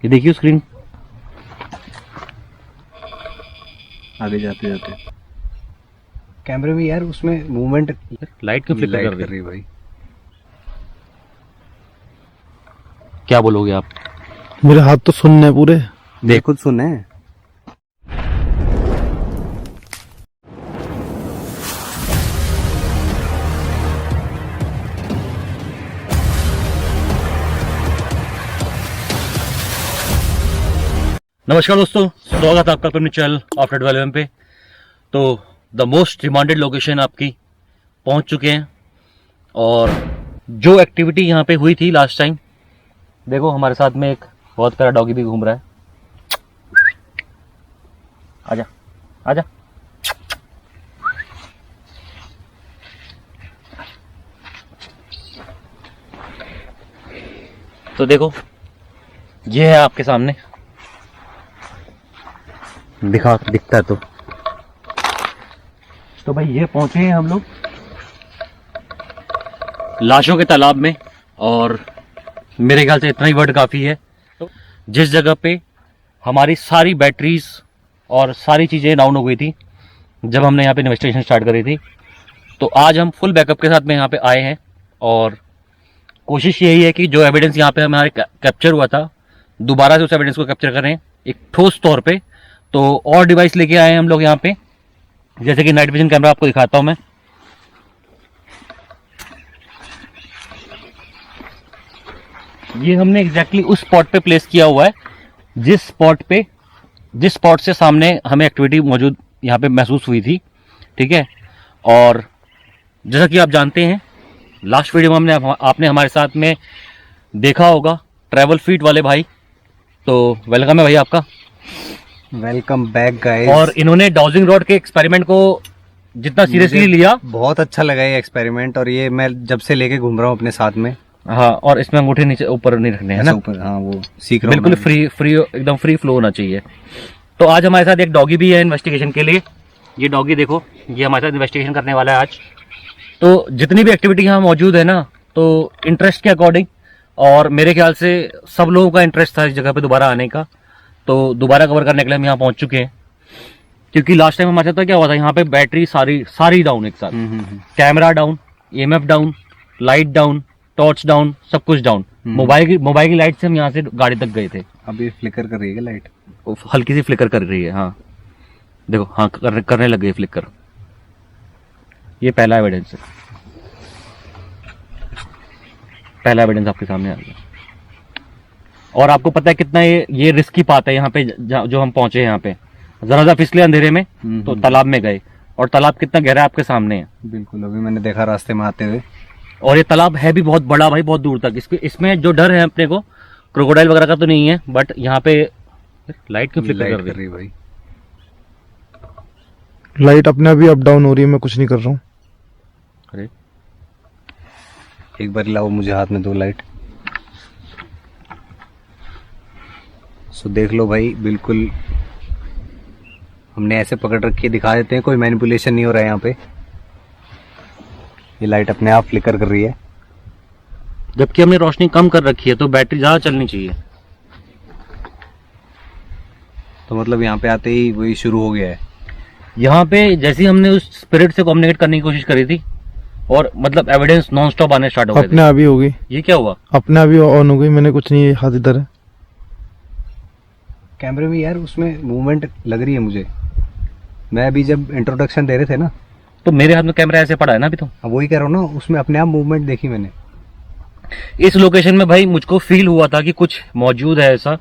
ये देखिए स्क्रीन आगे जाते जाते कैमरे में यार उसमें मूवमेंट लाइट क्यों फ्लिकर कर रही है भाई। क्या बोलोगे आप? मेरे हाथ तो सुनने हैं पूरे। देख खुद सुने। नमस्कार दोस्तों, स्वागत है आपका अपने चैनल आफ्टर डेवलपमेंट पे। तो द मोस्ट डिमांडेड लोकेशन आपकी पहुंच चुके हैं और जो एक्टिविटी यहाँ पे हुई थी लास्ट टाइम, देखो हमारे साथ में एक बहुत प्यारा डॉगी भी घूम रहा है। आजा आजा। तो देखो ये है आपके सामने, दिखता है तो भाई ये पहुंचे हैं हम लोग लाशों के तालाब में। और मेरे ख्याल से इतना ही वर्ड काफ़ी है। तो जिस जगह पे हमारी सारी बैटरीज और सारी चीज़ें डाउन हो गई थी जब हमने यहाँ पे इन्वेस्टिगेशन स्टार्ट करी थी, तो आज हम फुल बैकअप के साथ में यहाँ पे आए हैं और कोशिश यही है कि जो एविडेंस यहाँ पे हमारे कैप्चर हुआ था दोबारा से उस एविडेंस को कैप्चर करें एक ठोस तौर पे। तो और डिवाइस लेके आए हैं हम लोग यहाँ पे, जैसे कि नाइट विजन कैमरा आपको दिखाता हूं मैं। ये हमने एग्जैक्टली उस स्पॉट पे प्लेस किया हुआ है जिस स्पॉट से सामने हमें एक्टिविटी मौजूद यहाँ पे महसूस हुई थी, ठीक है। और जैसा कि आप जानते हैं लास्ट वीडियो में आपने हमारे साथ में देखा होगा ट्रैवल फीट वाले भाई, तो वेलकम है भाई आपका। Welcome back guys. और इन्होंने डाउजिंग रॉड के एक्सपेरिमेंट को जितना सीरियसली लिया, बहुत अच्छा लगा ये एक्सपेरिमेंट। और ये मैं जब से लेके घूम रहा हूँ अपने साथ में। हाँ, और इसमें अंगूठे नीचे ऊपर नहीं रखने हैं ना, ऊपर। हाँ, वो सीख रहा हूँ बिल्कुल फ्री एकदम फ्री फ्लो होना चाहिए। तो आज हमारे साथ एक डॉगी भी है इन्वेस्टिगेशन के लिए। ये डॉगी देखो, ये हमारे साथ इन्वेस्टिगेशन करने वाला है आज। तो जितनी भी एक्टिविटी यहाँ मौजूद है ना, तो इंटरेस्ट के अकॉर्डिंग, और मेरे ख्याल से सब लोगों का इंटरेस्ट था इस जगह पे दोबारा आने का, तो दोबारा कवर करने के लिए हम यहाँ पहुंच चुके हैं। क्योंकि लास्ट टाइम हमारे साथ क्या हुआ था, यहाँ पे बैटरी सारी डाउन एक साथ, camera down, EMF down, light down, torch down, सब कुछ डाउन। मोबाइल की लाइट से हम यहाँ से गाड़ी तक गए थे। अभी फ्लिकर कर रही है लाइट, हल्की सी फ्लिकर कर रही है। हाँ देखो, हाँ करने लग गई फ्लिकर। ये पहला एविडेंस है, पहला एविडेंस आपके सामने आ गया। और आपको पता है कितना ये रिस्की पाथ है यहाँ पे जो हम पहुंचे यहाँ पे। जरा सा फिसले अंधेरे में तो तालाब में गए, और तालाब कितना गहरा है आपके सामने है। बिल्कुल, अभी मैंने देखा रास्ते में आते हुए। और ये तालाब है भी बहुत बड़ा भाई, बहुत दूर तक। इसमें जो डर है अपने को क्रोकोडाइल वगैरह का तो नहीं है, बट यहाँ पे लाइट क्यों फ्लिकर कर रही है भाई? लाइट अपने अभी अप डाउन हो रही है, मैं कुछ नहीं कर रहा हूँ। अरे एक बार लाओ मुझे हाथ में दो लाइट। सो देख लो भाई, बिल्कुल हमने ऐसे पकड़ रखी है, दिखा देते हैं, कोई मैनिपुलेशन नहीं हो रहा है यहाँ पे। ये लाइट अपने आप फ्लिकर कर रही है, जबकि हमने रोशनी कम कर रखी है, तो बैटरी ज्यादा चलनी चाहिए। तो मतलब यहाँ पे आते ही वही शुरू हो गया है। यहाँ पे जैसे ही हमने उस स्पिरिट से कम्युनिकेट करने की कोशिश करी थी, और मतलब एविडेंस नॉन स्टॉप आने स्टार्ट हो गए। अपने आप ही हो गई। ये क्या हुआ? अपने आप ही ऑन हो गई, मैंने कुछ नहीं, हाथ इधर है। कैमरे में यार उसमें मूवमेंट लग रही है मुझे। मैं अभी जब इंट्रोडक्शन दे रहे थे ना, तो मेरे हाथ में कैमरा ऐसे पड़ा है ना अभी। तो वही कह रहा हूँ ना, उसमें अपने आप मूवमेंट देखी मैंने। इस लोकेशन में भाई मुझको फील हुआ था कि कुछ मौजूद है, ऐसा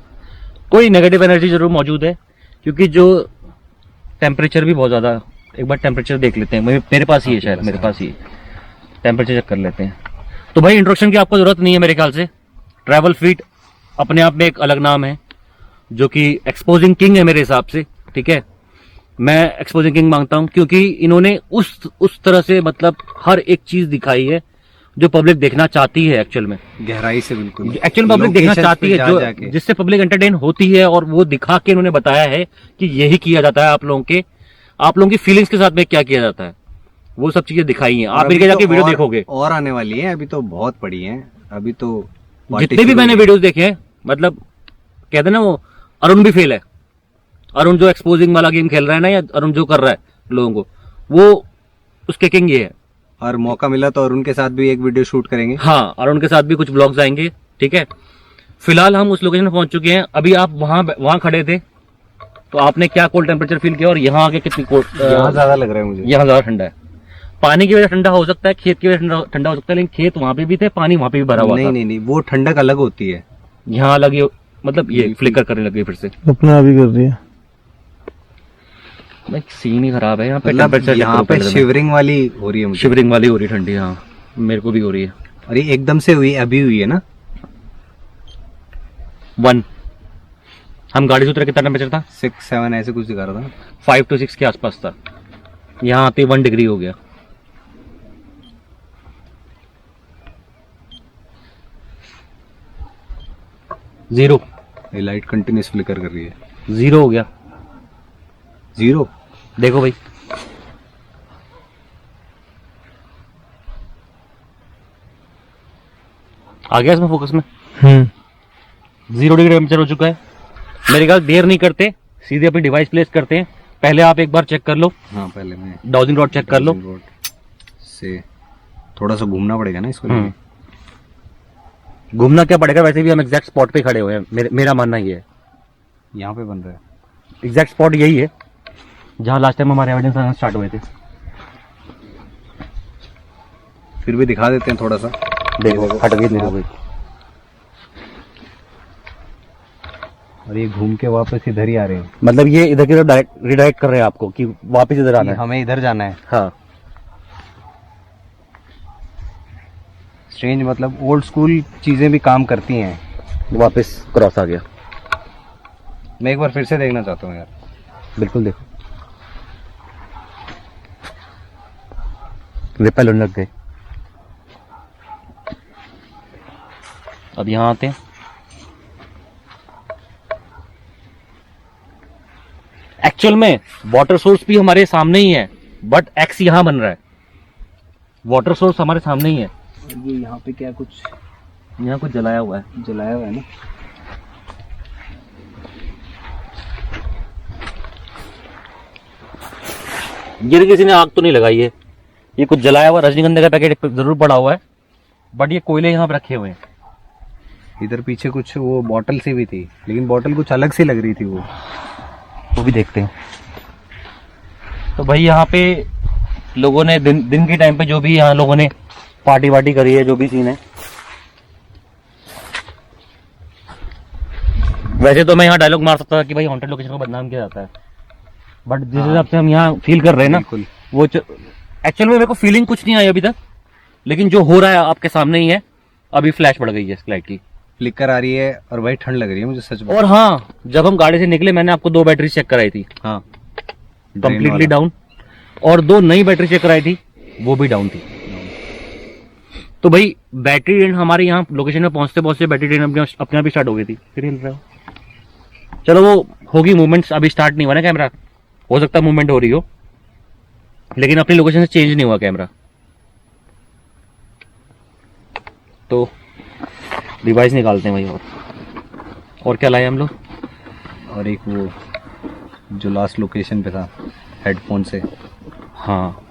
कोई नेगेटिव एनर्जी जरूर मौजूद है। क्योंकि जो टेम्परेचर भी बहुत ज्यादा, एक बार टेम्परेचर देख लेते हैं। मेरे पास ही है, शायद मेरे पास ही टेम्परेचर चेक कर लेते हैं। तो भाई इंट्रोडक्शन की आपको जरूरत नहीं है मेरे ख्याल से। ट्रैवल फीट अपने आप में एक अलग नाम है, जो कि एक्सपोजिंग किंग है मेरे हिसाब से, ठीक है। मैं एक्सपोजिंग किंग मांगता हूं क्योंकि इन्होंने उस तरह से मतलब हर एक चीज दिखाई है जो पब्लिक देखना चाहती है एक्चुअल में, गहराई से। बिल्कुल एक्चुअल पब्लिक देखना चाहती है, जो जिससे पब्लिक एंटरटेन होती है। और वो दिखा के इन्होंने बताया है कि यही किया जाता है, आप लोगों की फीलिंग्स के साथ में क्या किया जाता है, वो सब चीजें दिखाई हैं। आप मेरे जाके वीडियो देखोगे, और आने वाली है। अभी तो बहुत पड़ी है। अभी तो जितने भी मैंने वीडियोस देखे हैं, मतलब कहते हैं ना वो अरुण भी फेल है। अरुण जो एक्सपोजिंग वाला गेम खेल रहा है ना, या अरुण जो कर रहा है लोगों को, वो उसके किंग ये है। और मौका मिला तो अरुण के साथ भी एक वीडियो शूट करेंगे। हाँ, अरुण के साथ भी कुछ ब्लॉग्स आएंगे, ठीक है। फिलहाल हम उस लोकेशन पे पहुंच चुके हैं। अभी आप वहां खड़े थे तो आपने क्या कोल्ड टेम्परेचर फील किया, और यहाँ आके कितनी कोल्ड? यहाँ ज्यादा लग रहा है मुझे। यहाँ ज्यादा ठंडा है। पानी की वजह से ठंडा हो सकता है, खेत की वजह से ठंडा हो सकता है, लेकिन खेत वहां पे भी थे, पानी वहां पे भी भरा हुआ था। नहीं, वो ठंडक अलग होती है। यहाँ लगी, मतलब ये फ्लिकर करने लगी फिर से। अपना अभी कर रही है। भाई सीन ही खराब है यहाँ पे। मतलब टेम्परेचर यहाँ पे शिवरिंग वाली हो रही है मुझे। शिवरिंग वाली हो रही ठंडी, हाँ मेरे को भी हो रही है। और ये एकदम से हुई, अभी हुई है ना। 1 हम गाड़ी से उतरे, कितना टेम्परेचर था? 6-7 ऐसे कुछ दिखा रहा था। 5 to 6 के आसपास था। यहाँ आते 1 डिग्री हो गया। जीरो। ये लाइट कंटिन्यूस फ्लिकर कर रही है। 0 हो गया। 0 देखो भाई, आ गया इसमें फोकस में। 0 डिग्री टेम्परेचर हो चुका है। मेरे ख्याल देर नहीं करते, सीधे अपनी डिवाइस प्लेस करते हैं। पहले आप एक बार चेक कर लो, हाँ पहले मैं डाउजिंग रॉड चेक कर लो। रोड से थोड़ा सा घूमना पड़ेगा ना इसको लेके। घूमना क्या पड़ेगा, वैसे भी हम एग्जैक्ट स्पॉट पे खड़े हुए हैं। मेरा मानना ये है, यहाँ पे बन रहा है। एग्जैक्ट स्पॉट यही है जहां लास्ट टाइम हमारे एविडेंस स्टार्ट हुए थे। फिर भी दिखा देते हैं थोड़ा सा। देखो हट गई, देखो भाई। और ये घूम के वापस इधर ही आ रहे हैं। मतलब ये इधर की तरफ रिडायरेक्ट कर रहे हैं आपको कि वापस इधर आना है। हमें इधर जाना है। हाँ, स्ट्रेंज, मतलब ओल्ड स्कूल चीजें भी काम करती हैं। वापस क्रॉस आ गया। मैं एक बार फिर से देखना चाहता हूँ यार। बिल्कुल देखो, रिपेल होने लग गए। अब यहाँ आते हैं। एक्चुअल में वाटर सोर्स भी हमारे सामने ही है, बट एक्स यहां बन रहा है। वाटर सोर्स हमारे सामने ही है। ये यहाँ पे क्या कुछ यहाँ कुछ जलाया हुआ है। जलाया हुआ है ना। ये किसी ने आग तो नहीं लगाई है, ये कुछ जलाया हुआ रजनीगंधा का पैकेट जरूर पड़ा हुआ है, बट ये कोयले यहाँ पे रखे हुए हैं। इधर पीछे कुछ वो बॉटल सी भी थी, लेकिन बॉटल कुछ अलग सी लग रही थी। वो भी देखते हैं। तो भाई यहाँ पे लोगों ने दिन के टाइम पे जो भी यहाँ लोगों ने पार्टी वार्टी करी है, जो भी सीन है। वैसे तो मैं यहाँ डायलॉग मार सकता था कि भाई हॉन्टेड लोकेशन को बदनाम किया जाता है, बट जिस हिसाब से हम यहाँ फील कर रहे हैं ना, वो एक्चुअल में मेरे को फीलिंग कुछ नहीं आई अभी तक, लेकिन जो हो रहा है आपके सामने ही है। अभी फ्लैश पड़ गई है इस लाइट की, फ्लिकर आ रही है और भाई ठंड लग रही है मुझे सच में। और हाँ, जब हम गाड़ी से निकले मैंने आपको 2 बैटरी चेक कराई थी, हाँ कंप्लीटली डाउन, और 2 नई बैटरी चेक कराई थी, वो भी डाउन थी। तो भाई बैटरी ड्रेन हमारे यहाँ लोकेशन में पहुंचते पहुंचते बैटरी ड्रेन अपने आप ही स्टार्ट हो गई थी। फिर हिल रहा है। चलो वो होगी मूवमेंट्स, अभी स्टार्ट नहीं हुआ ना कैमरा, हो सकता है मूवमेंट हो रही हो, लेकिन अपनी लोकेशन से चेंज नहीं हुआ कैमरा। तो डिवाइस निकालते हैं भाई। और क्या लाए हम लोग? और एक वो जो लास्ट लोकेशन पे था हेडफोन से, हाँ,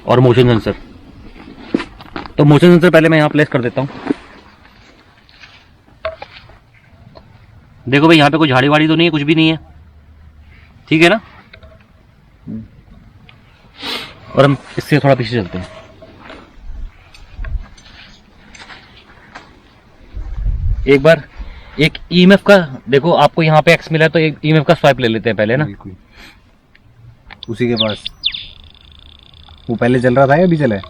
और मोशन सेंसर। तो मोशन सेंसर पहले मैं यहाँ प्लेस कर देता हूँ। देखो भाई यहाँ पे कोई झाड़ी वाड़ी तो नहीं है, कुछ भी नहीं है, ठीक है ना। और हम इससे थोड़ा पीछे चलते हैं। एक बार एक ईएमएफ का देखो, आपको यहाँ पे एक्स मिला है तो एक ईएमएफ का स्वाइप ले लेते हैं पहले ना। बिल्कुल उसी के पास। वो पहले चल रहा था या अभी चला है?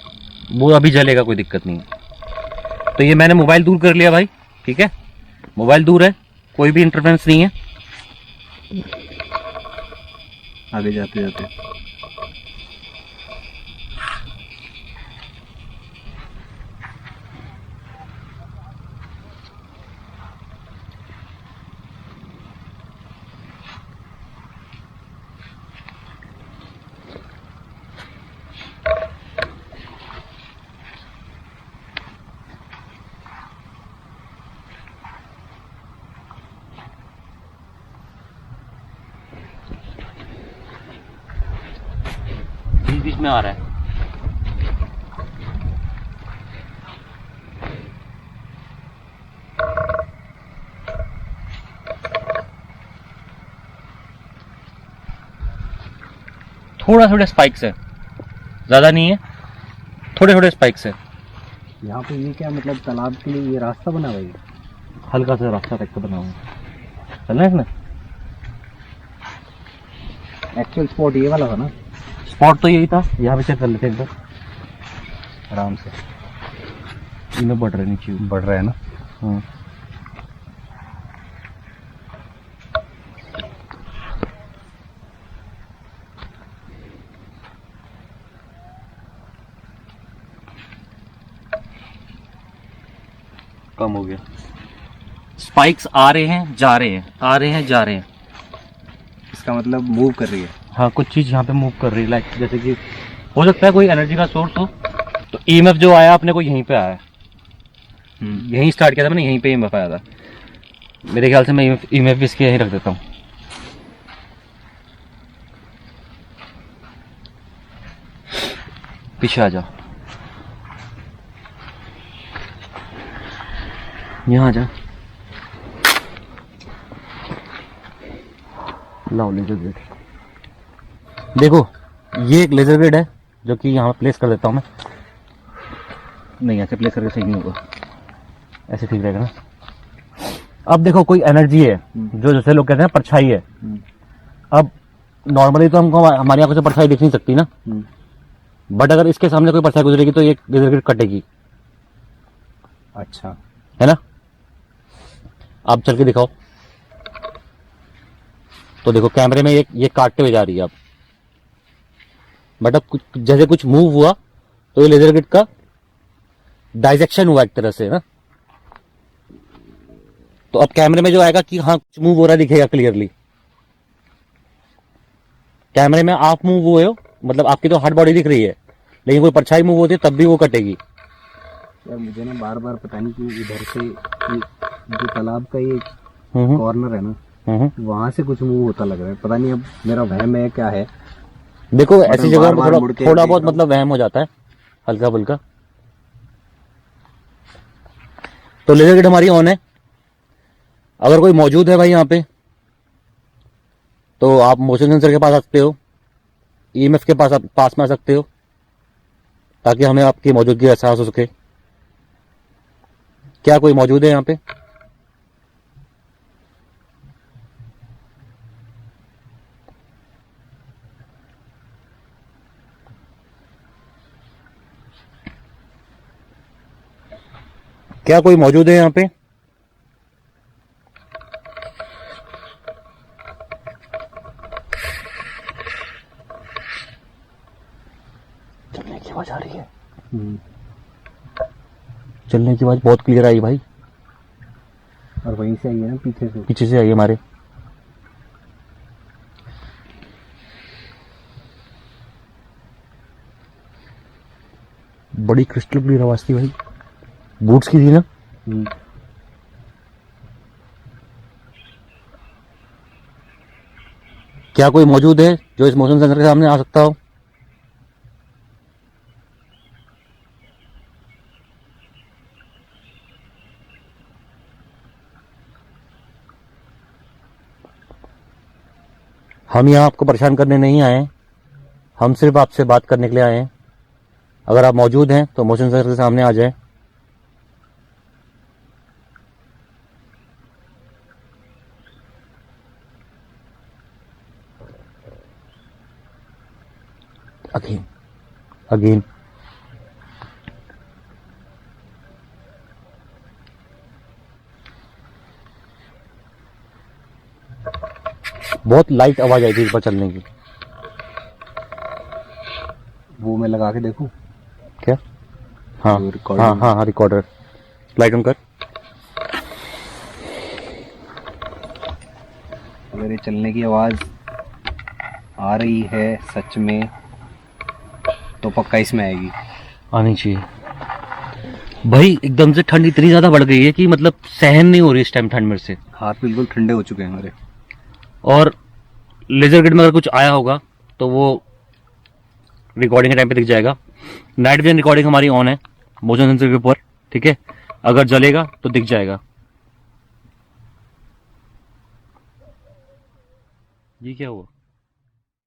वो अभी जलेगा, कोई दिक्कत नहीं है। तो ये मैंने मोबाइल दूर कर लिया भाई, ठीक है, मोबाइल दूर है, कोई भी इंटरफेरेंस नहीं है। आगे जाते जाते बीच में आ रहा है। थोड़ा थोड़ा स्पाइक्स है, ज्यादा नहीं है, थोड़े थोड़े स्पाइक्स है। यहाँ पे ये क्या मतलब तालाब के लिए ये रास्ता बना हुआ है? हल्का सा रास्ता टाइप का बना हुआ है, चलना है इसमें। एक्चुअल स्पॉट ये वाला था ना? स्पॉट तो यही था, यहाँ पे चेक कर लेते हैं एक बार आराम से। इनमें बढ़ रहे नीचे बढ़ रहा है ना? हाँ। कम हो गया। स्पाइक्स आ रहे हैं जा रहे हैं, आ रहे हैं जा रहे हैं। इसका मतलब मूव कर रही है। हाँ, कुछ चीज यहाँ पे मूव कर रही है, लाइक जैसे कि हो सकता है कोई एनर्जी का सोर्स हो। तो ईएमएफ जो आया अपने को यहीं पे आया है, यहीं स्टार्ट किया था मैंने, यहीं पे ईएमएफ आया था। मेरे ख्याल से मैं ईएमएफ भी इसके यहीं रख देता हूँ। पीछे आ जा, यहाँ आ जा। लाओ लेजर ग्रिड। देखो ये एक लेजर ग्रिड है जो कि यहाँ प्लेस कर देता हूँ मैं। नहीं, ऐसे प्लेस करके सही नहीं होगा, ऐसे ठीक रहेगा ना। अब देखो कोई एनर्जी है जो जैसे लोग कहते हैं परछाई है। अब नॉर्मली तो हमको हमारी आंखों से परछाई दिख नहीं सकती ना, बट अगर इसके सामने कोई परछाई गुजरेगी तो ये लेजर ग्रिड कटेगी। अच्छा, है ना। आप चल के दिखाओ तो देखो कैमरे में ये काटते हुए जा रही है अब। बट अब जैसे कुछ मूव हुआ तो ये लेजर ग्रिड का डाइजेक्शन हुआ एक तरह से ना। तो अब कैमरे में जो आएगा कि हाँ कुछ मूव हो रहा दिखेगा क्लियरली। कैमरे में आप मूव हुए हो मतलब आपकी तो हार्ड बॉडी दिख रही है, लेकिन कोई परछाई मूव होती है तब भी वो कटेगी। यार मुझे ना बार बार पता नहीं कि इधर से जो तालाब का ये कॉर्नर है ना, वहां से कुछ मूव होता लग रहा है। पता नहीं अब मेरा वहम है क्या है। देखो ऐसी जगह पर थोड़ा बहुत मतलब वहम हो जाता है हल्का फुल्का। तो लेजर ग्रिड हमारी ऑन है। अगर कोई मौजूद है भाई यहाँ पे तो आप मोशन सेंसर के पास आ सकते हो, ईएमएफ के पास में आ सकते हो, ताकि हमें आपकी मौजूदगी एहसास हो सके। क्या कोई मौजूद है यहाँ पे? क्या कोई मौजूद है यहाँ पे? चलने की आवाज आ रही है। चलने की आवाज बहुत क्लियर आई भाई। और वहीं से आई है ना, पीछे से आई है हमारे। बड़ी क्रिस्टल क्लियर आवाज थी भाई, बूट्स की थी ना। क्या कोई मौजूद है जो इस मोशन सेंसर के सामने आ सकता हो? हम यहाँ आपको परेशान करने नहीं आए हैं, हम सिर्फ आपसे बात करने के लिए आए हैं। अगर आप मौजूद हैं तो मोशन सेंसर के सामने आ जाएं। अगेन बहुत लाइट आवाज आई थी इस पर चलने की। वो मैं लगा के देखूं क्या? हाँ हाँ हाँ हाँ, रिकॉर्डर लाइट ऑन कर। अगर ये चलने की आवाज आ रही है सच में तो पक्का इसमें आएगी। आनी चाहिए भाई। एकदम से ठंड इतनी ज्यादा बढ़ गई है कि मतलब सहन नहीं हो रही इस टाइम ठंड मेरे से। हाथ बिल्कुल ठंडे हो चुके हैं हमारे। और लेजर ग्रिड में अगर कुछ आया होगा तो वो रिकॉर्डिंग के टाइम पे दिख जाएगा। नाइट विजन रिकॉर्डिंग हमारी ऑन है मोशन सेंसर के ऊपर, ठीक है। अगर जलेगा तो दिख जाएगा। ये क्या हुआ?